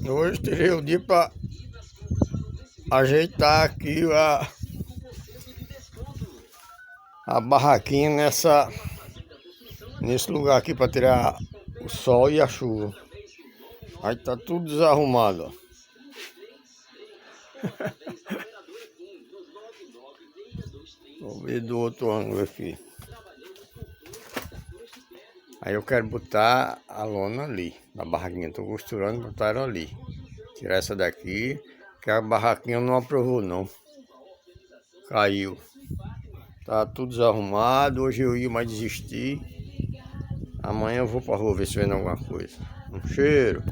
Hoje tirei o dia para ajeitar aqui a barraquinha nesse lugar aqui para tirar o sol e a chuva. Aí tá tudo desarrumado, ó. Vou ver do outro ângulo aqui. Aí eu quero botar a lona ali, na barraquinha. Tô costurando, botar ela ali. Tirar essa daqui, que a barraquinha não aprovou não. Caiu. Tá tudo desarrumado. Hoje eu ia mais desistir. Amanhã eu vou pra rua ver se vendo alguma coisa. Um cheiro.